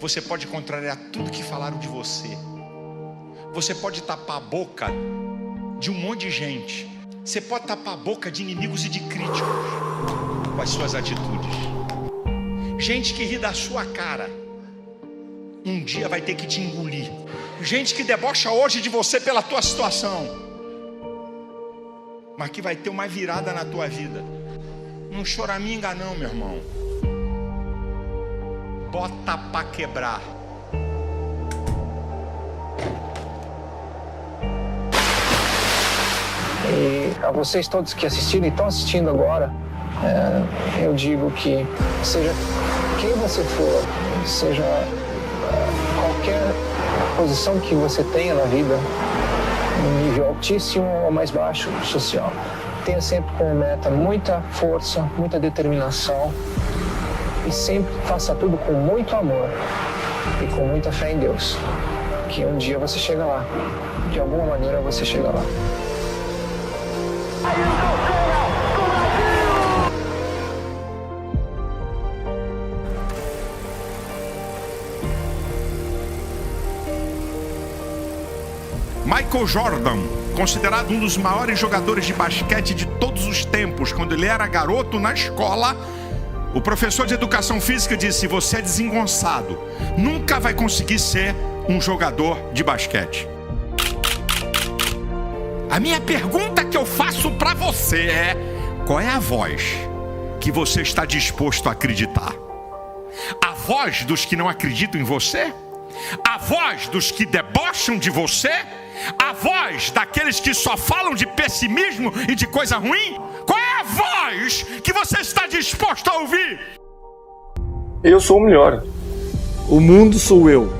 Você pode contrariar tudo que falaram de você. Você pode tapar a boca de um monte de gente. Você pode tapar a boca de inimigos e de críticos com as suas atitudes. Gente que ri da sua cara, um dia vai ter que te engolir. Gente que debocha hoje de você pela tua situação, mas que vai ter uma virada na tua vida. Não choraminga não, meu irmão. Bota pra quebrar. E a vocês todos que assistiram e estão assistindo agora, eu digo que seja quem você for, seja qualquer posição que você tenha na vida, um nível altíssimo ou mais baixo social, tenha sempre como meta muita força, muita determinação e sempre faça tudo com muito amor e com muita fé em Deus, que um dia você chega lá, de alguma maneira você chega lá. Michael Jordan, considerado um dos maiores jogadores de basquete de todos os tempos, quando ele era garoto na escola, o professor de educação física disse: você é desengonçado, nunca vai conseguir ser um jogador de basquete. A minha pergunta que eu faço para você é: qual é a voz que você está disposto a acreditar? A voz dos que não acreditam em você? A voz dos que debocham de você? A voz daqueles que só falam de pessimismo e de coisa ruim? Qual é a voz que você está disposto a ouvir? Eu sou o melhor. O mundo sou eu.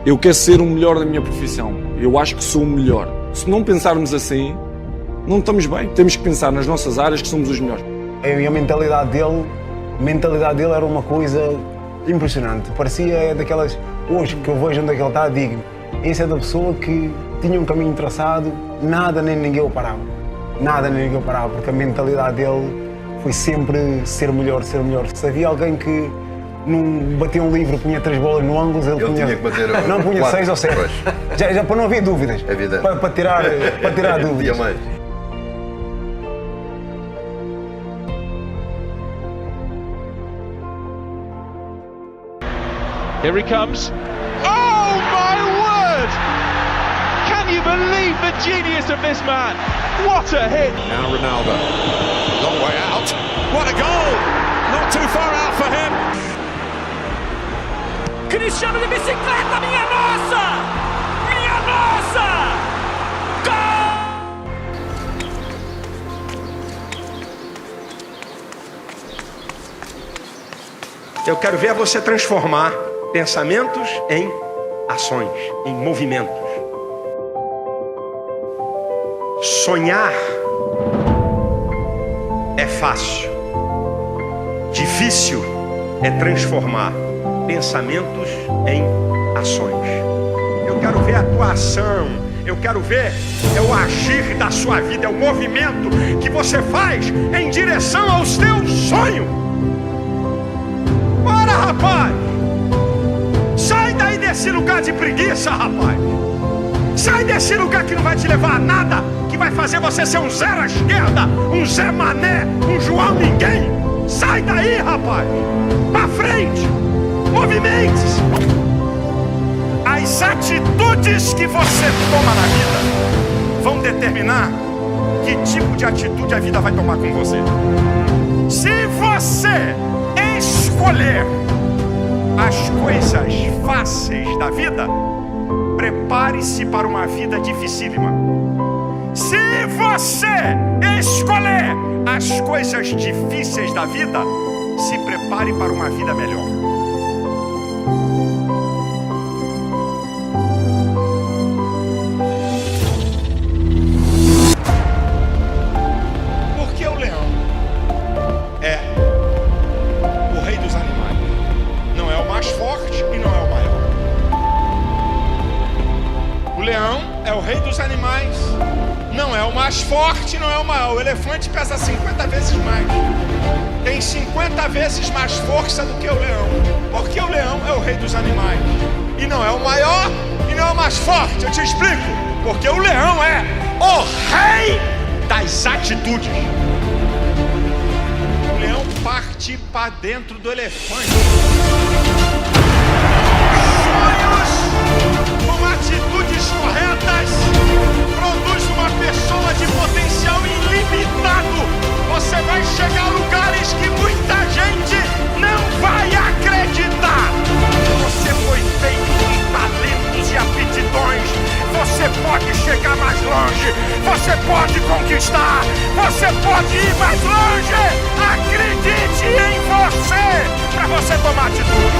Eu quero ser o melhor da minha profissão. Eu acho que sou o melhor. Se não pensarmos assim, não estamos bem. Temos que pensar nas nossas áreas que somos os melhores. E a mentalidade dele era uma coisa impressionante. Parecia daquelas, hoje que eu vejo onde é que ele está, digo, esse é da pessoa que tinha um caminho traçado, nada nem ninguém o parava. Nada nem ninguém o parava, porque a mentalidade dele foi sempre ser melhor, ser melhor. Se havia alguém que não batia um livro, punha 3 bolas no ângulo, ele punha, tinha que bater não, punha 6 ou 7. Já para não haver dúvidas, para tirar dúvidas. Mais. Here he comes. Oh my word! Can you believe the genius of this man? What a hit! Now Ronaldo, long way out. What a goal! Not too far out for him. Cristiano de bicicleta, minha nossa! Minha nossa! Gol! Eu quero ver você transformar pensamentos em ações, em movimentos. Sonhar é fácil. Difícil é transformar pensamentos em ações. Eu quero ver a tua ação. Eu quero ver o agir da sua vida, é o movimento que você faz em direção aos teus sonhos. Bora, rapaz! Sai daí desse lugar de preguiça, rapaz! Sai desse lugar que não vai te levar a nada, que vai fazer você ser um zero à esquerda, um Zé Mané, um João Ninguém. Sai daí, rapaz! Pra frente! Movimente-se! As atitudes que você toma na vida vão determinar que tipo de atitude a vida vai tomar com você. Se você escolher as coisas fáceis da vida, prepare-se para uma vida dificílima. Se você escolher as coisas difíceis da vida, se prepare para uma vida melhor. Porque o leão é o rei dos animais. Não é o mais forte e não é o maior. O leão é o rei dos animais. Não é o mais forte, não é o maior. O elefante pesa 50 vezes mais. tem 50 vezes mais força do que o leão, porque o leão é o rei dos animais, e não é o maior, e não é o mais forte. Eu te explico, porque o leão é o rei das atitudes. O leão parte para dentro do elefante. Sonhos com atitudes corretas produz uma pessoa de potencial ilimitado. Você vai chegar a lugares que muita gente não vai acreditar. Você foi feito com talentos e aptidões. Você pode chegar mais longe. Você pode conquistar. Você pode ir mais longe. Acredite em você para você tomar atitude.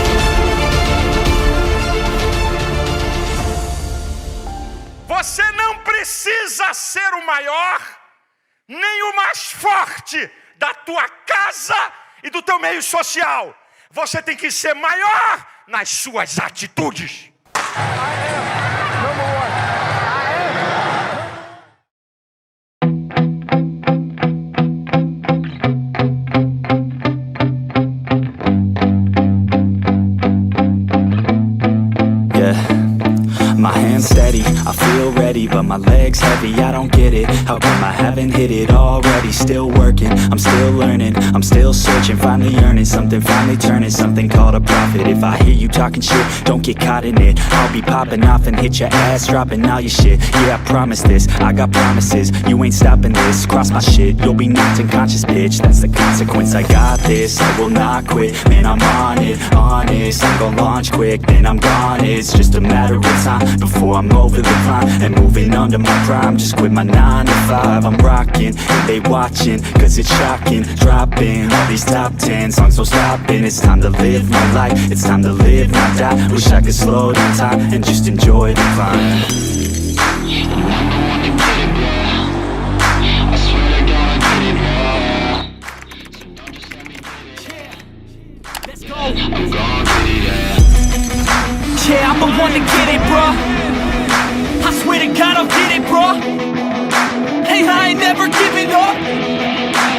Você não precisa ser o maior, nem o mais forte da tua casa e do teu meio social. Você tem que ser maior nas suas atitudes. My hands steady, I feel ready, but my legs heavy, I don't get it. How come I haven't hit it already? Still working, I'm still learning, I'm still searching, finally earning something, finally turning something called a profit. If I hear you talking shit, don't get caught in it. I'll be popping off and hit your ass, dropping all your shit. Yeah, I promise this, I got promises, you ain't stopping this. Cross my shit, you'll be knocked unconscious, bitch. That's the consequence, I got this, I will not quit. Man, I'm on it, honest, I'm gon' launch quick, then I'm gone. It's just a matter of time before I'm over the climb and moving under my prime. Just quit my 9 to 5, I'm rocking and they watching, cause it's shocking. Dropping all these top 10 songs, so stopping. It's time to live my life, it's time to live, not die. Wish I could slow down time and just enjoy the climb. Yeah, I'm the one to get it, bruh. I swear to God I'll get it, bruh. Hey, I ain't never giving up.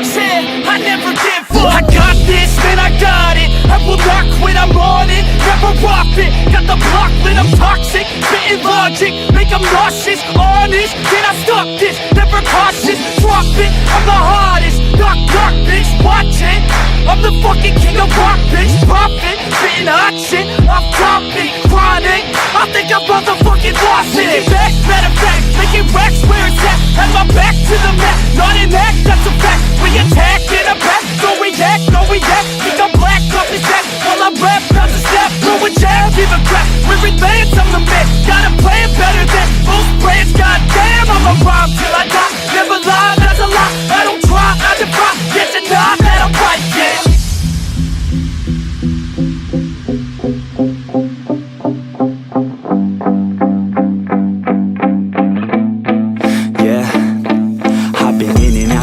Said I never give up. I got this, man, I got it. I will not quit, I'm on it. Never off it. Got the block lit, I'm toxic. Spitting logic, make them nauseous. Honest, can I stop this? Never cautious, drop it. I'm the hardest. Knock, knock, bitch, watch it. I'm the fucking king of rock, bitch. Profit, spitting hot shit. Off topic, chronic. I think I'm motherfucking lost it. Making back, matter of fact, making racks where it's at. Have my back to the mat, not an act, that's a fact. We attack in a back, no react, no react. Think I'm black, up his back, while I rap, bounce a step. Throw a jab, give a crap. We're advanced, I'm the man. Gotta play it better than most brands. Goddamn, I'm a rhyme till I die. Never lie, that's a lie. I don't try, I defy. Get to die, that I'm right, yeah.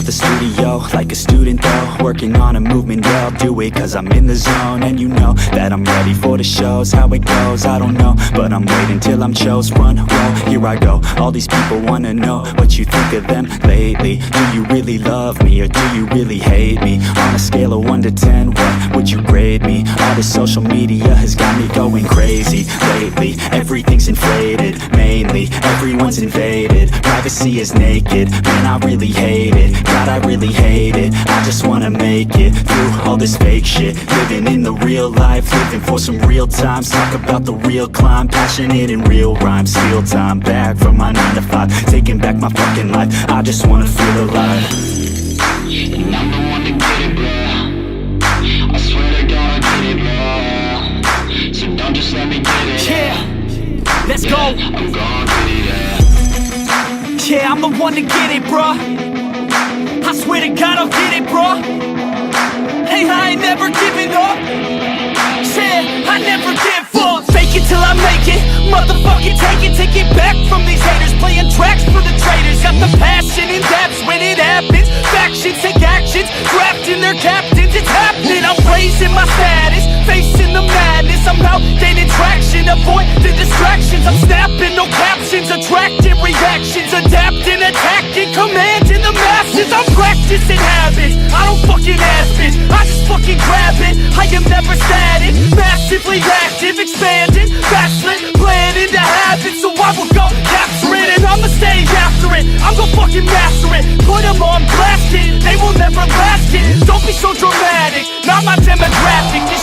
The studio, like a student though, working on a movement, yeah, I'll do it cause I'm in the zone. And you know that I'm ready for the shows. How it goes, I don't know, but I'm waiting till I'm chose. Run, roll, here I go. All these people wanna know what you think of them lately. Do you really love me or do you really hate me? On a scale of 1 to 10, what would you grade me? All this social media has got me going crazy lately. Everything's inflated, mainly everyone's invaded. Privacy is naked, man, I really hate it. God, I really hate it. I just wanna make it through all this fake shit. Living in the real life, living for some real times. Talk about the real climb, passionate in real rhymes. Steal time back from my 9 to 5, taking back my fucking life. I just wanna feel alive. And I'm the one to get it, bro. I swear to God I'll get it, bro. So don't just let me get it. Yeah, let's go. I'm gon' get it, yeah. Yeah, I'm the one to get it, bruh. I swear to God I'll get it, bro. Hey, I ain't never giving up. Said I never give up. Fake it till I make it. Motherfucking take it back from these haters. Playing tracks for the traitors. Got the passion in depths when it happens. Factions take actions, drafting their captains. It's happening. I'm raising my status, facing the madness. I'm out gaining traction, avoid the distractions. I'm snapping, no captions, attracting reactions, adapting, attacking, commanding the masses. Since I'm practicing habits, I don't fucking ask bitch, I just fucking grab it. I am never static, massively active, expanding, backslid, playing into habits. So I will go capture it, and I'ma stay after it. I'm gonna fucking master it, put them on blast, kid. They will never last, kid. Don't be so dramatic, not my demographic.